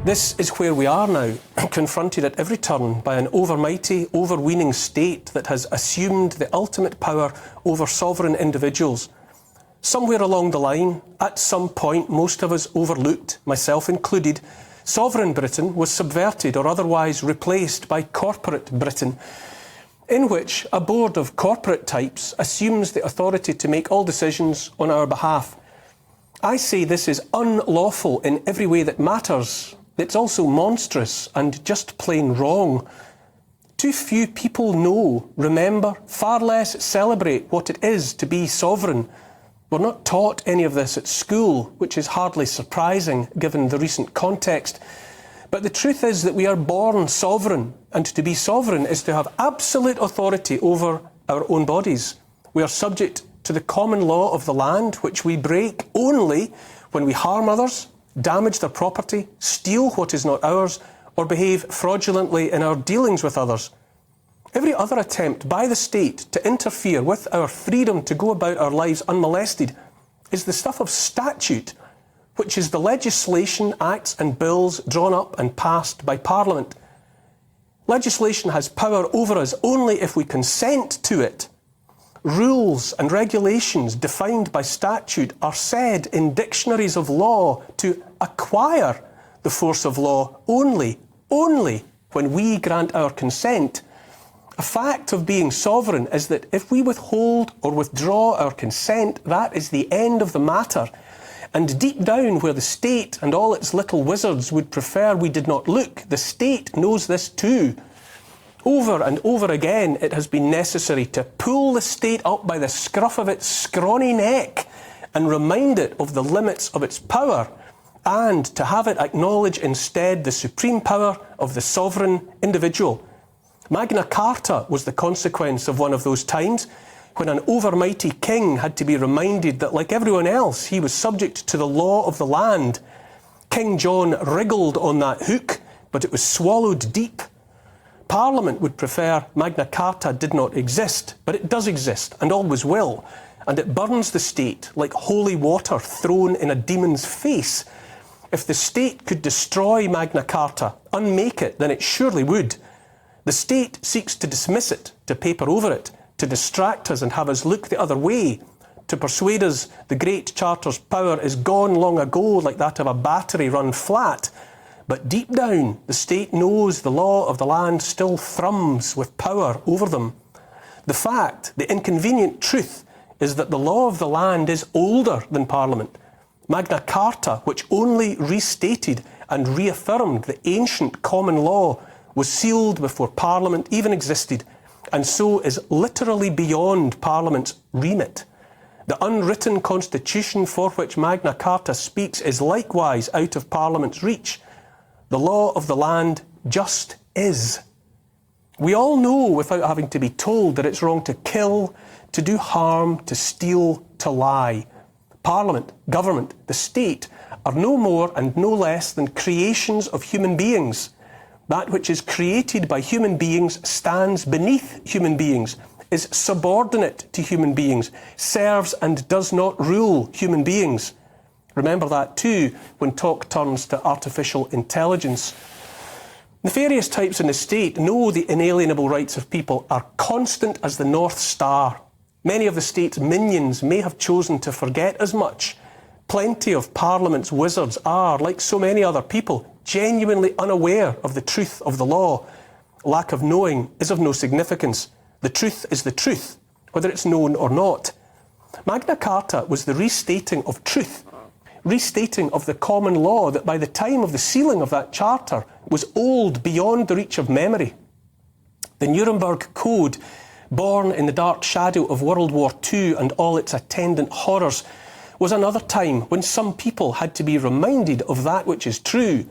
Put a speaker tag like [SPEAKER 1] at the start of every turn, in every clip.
[SPEAKER 1] This is where we are now, confronted at every turn by an overmighty, overweening state that has assumed the ultimate power over sovereign individuals. Somewhere along the line, at some point most of us overlooked, myself included, sovereign Britain was subverted or otherwise replaced by corporate Britain, in which a board of corporate types assumes the authority to make all decisions on our behalf. I say this is unlawful in every way that matters. It's also monstrous and just plain wrong. Too few people know, remember, far less celebrate what it is to be sovereign. We're not taught any of this at school, which is hardly surprising given the recent context. But the truth is that we are born sovereign, and to be sovereign is to have absolute authority over our own bodies. We are subject to the common law of the land, which we break only when we harm others, damage their property, steal what is not ours, or behave fraudulently in our dealings with others. Every other attempt by the state to interfere with our freedom to go about our lives unmolested is the stuff of statute, which is the legislation, acts and bills drawn up and passed by Parliament. Legislation has power over us only if we consent to it. Rules and regulations defined by statute are said in dictionaries of law to acquire the force of law only when we grant our consent. A fact of being sovereign is that if we withhold or withdraw our consent, that is the end of the matter. And deep down where the state and all its little wizards would prefer we did not look, the state knows this too. Over and over again, it has been necessary to pull the state up by the scruff of its scrawny neck and remind it of the limits of its power, and to have it acknowledge instead the supreme power of the sovereign individual. Magna Carta was the consequence of one of those times when an overmighty king had to be reminded that, like everyone else, he was subject to the law of the land. King John wriggled on that hook, but it was swallowed deep. Parliament would prefer Magna Carta did not exist, but it does exist and always will, and it burns the state like holy water thrown in a demon's face. If the state could destroy Magna Carta, unmake it, then it surely would. The state seeks to dismiss it, to paper over it, to distract us and have us look the other way, to persuade us the Great Charter's power is gone long ago like that of a battery run flat. But deep down, the state knows the law of the land still thrums with power over them. The fact, the inconvenient truth, is that the law of the land is older than Parliament. Magna Carta, which only restated and reaffirmed the ancient common law, was sealed before Parliament even existed, and so is literally beyond Parliament's remit. The unwritten constitution for which Magna Carta speaks is likewise out of Parliament's reach. The law of the land just is. We all know without having to be told that it's wrong to kill, to do harm, to steal, to lie. Parliament, government, the state are no more and no less than creations of human beings. That which is created by human beings stands beneath human beings, is subordinate to human beings, serves and does not rule human beings. Remember that too when talk turns to artificial intelligence. Nefarious types in the state know the inalienable rights of people are constant as the North Star. Many of the state's minions may have chosen to forget as much. Plenty of Parliament's wizards are, like so many other people, genuinely unaware of the truth of the law. Lack of knowing is of no significance. The truth is the truth, whether it's known or not. Magna Carta was the restating of truth, restating of the common law that by the time of the sealing of that charter was old beyond the reach of memory. The Nuremberg Code, born in the dark shadow of World War II and all its attendant horrors, was another time when some people had to be reminded of that which is true,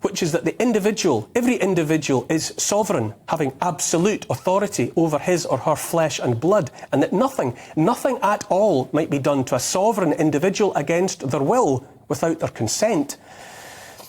[SPEAKER 1] which is that the individual, every individual, is sovereign, having absolute authority over his or her flesh and blood, and that nothing at all might be done to a sovereign individual against their will without their consent.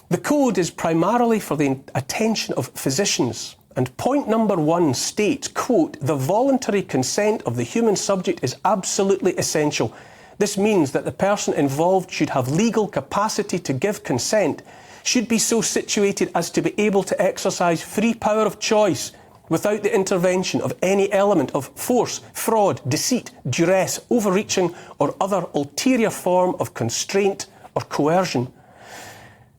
[SPEAKER 1] The code is primarily for the attention of physicians, and point number 1 states, quote, "The voluntary consent of the human subject is absolutely essential. This means that the person involved should have legal capacity to give consent, should be so situated as to be able to exercise free power of choice without the intervention of any element of force, fraud, deceit, duress, overreaching, or other ulterior form of constraint or coercion.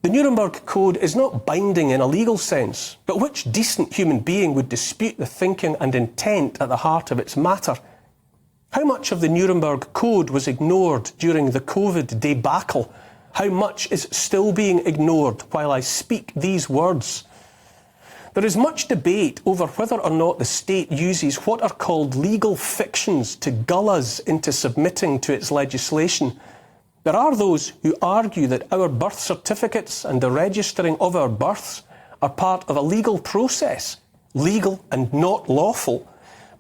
[SPEAKER 1] The Nuremberg Code is not binding in a legal sense, but which decent human being would dispute the thinking and intent at the heart of its matter? How much of the Nuremberg Code was ignored during the COVID debacle? How much is still being ignored while I speak these words? There is much debate over whether or not the state uses what are called legal fictions to gull us into submitting to its legislation. There are those who argue that our birth certificates and the registering of our births are part of a legal process, legal and not lawful,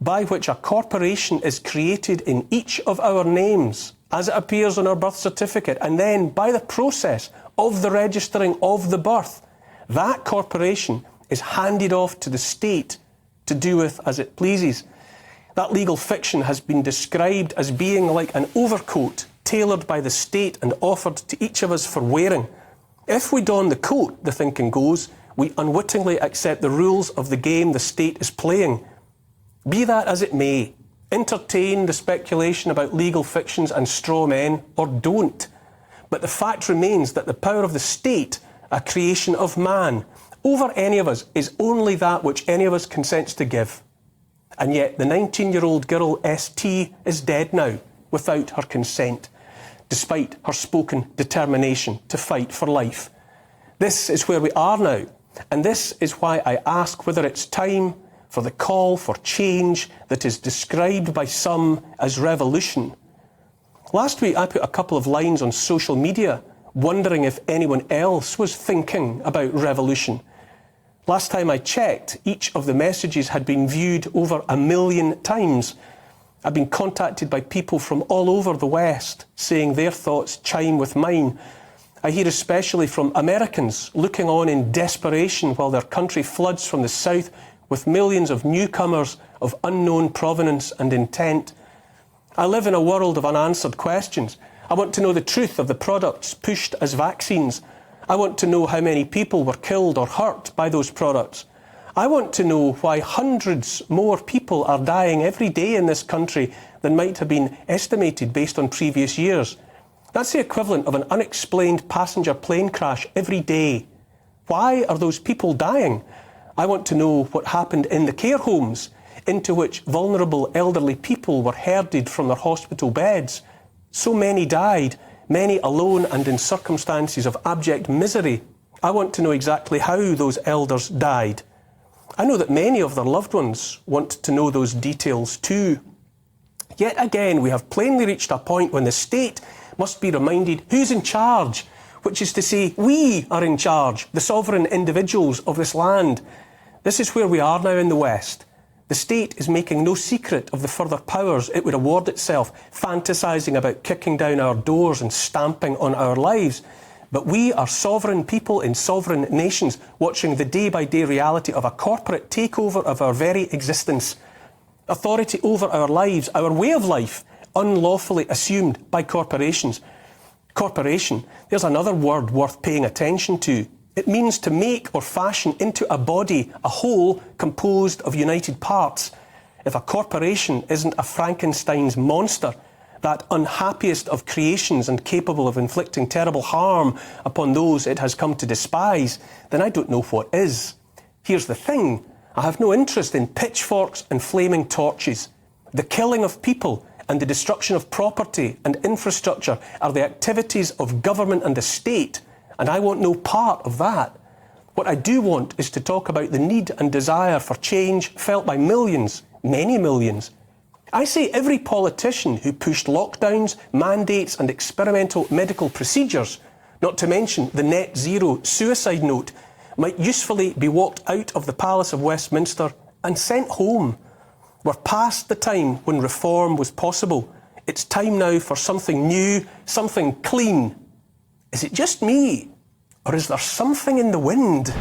[SPEAKER 1] by which a corporation is created in each of our names as it appears on our birth certificate, and then by the process of the registering of the birth, that corporation is handed off to the state to do with as it pleases. That legal fiction has been described as being like an overcoat tailored by the state and offered to each of us for wearing. If we don the coat, the thinking goes, we unwittingly accept the rules of the game the state is playing. Be that as it may, entertain the speculation about legal fictions and straw men, or don't. But the fact remains that the power of the state, a creation of man, over any of us is only that which any of us consents to give. And yet the 19-year-old girl ST is dead now, without her consent, despite her spoken determination to fight for life. This is where we are now, and this is why I ask whether it's time for the call for change that is described by some as revolution. Last week I put a couple of lines on social media, wondering if anyone else was thinking about revolution. Last time I checked, each of the messages had been viewed over 1 million times. I've been contacted by people from all over the West saying their thoughts chime with mine. I hear especially from Americans looking on in desperation while their country floods from the south with millions of newcomers of unknown provenance and intent. I live in a world of unanswered questions. I want to know the truth of the products pushed as vaccines. I want to know how many people were killed or hurt by those products. I want to know why hundreds more people are dying every day in this country than might have been estimated based on previous years. That's the equivalent of an unexplained passenger plane crash every day. Why are those people dying? I want to know what happened in the care homes into which vulnerable elderly people were herded from their hospital beds. So many died, many alone and in circumstances of abject misery. I want to know exactly how those elders died. I know that many of their loved ones want to know those details too. Yet again, we have plainly reached a point when the state must be reminded who's in charge, which is to say, we are in charge, the sovereign individuals of this land. This is where we are now in the West. The state is making no secret of the further powers it would award itself, fantasising about kicking down our doors and stamping on our lives. But we are sovereign people in sovereign nations, watching the day-by-day reality of a corporate takeover of our very existence. Authority over our lives, our way of life, unlawfully assumed by corporations. Corporation, there's another word worth paying attention to. It means to make or fashion into a body, a whole composed of united parts. If a corporation isn't a Frankenstein's monster, that unhappiest of creations and capable of inflicting terrible harm upon those it has come to despise, then I don't know what is. Here's the thing, I have no interest in pitchforks and flaming torches. The killing of people and the destruction of property and infrastructure are the activities of government and the state, and I want no part of that. What I do want is to talk about the need and desire for change felt by millions, many millions. I say every politician who pushed lockdowns, mandates and experimental medical procedures, not to mention the net zero suicide note, might usefully be walked out of the Palace of Westminster and sent home. We're past the time when reform was possible. It's time now for something new, something clean. Is it just me, or is there something in the wind?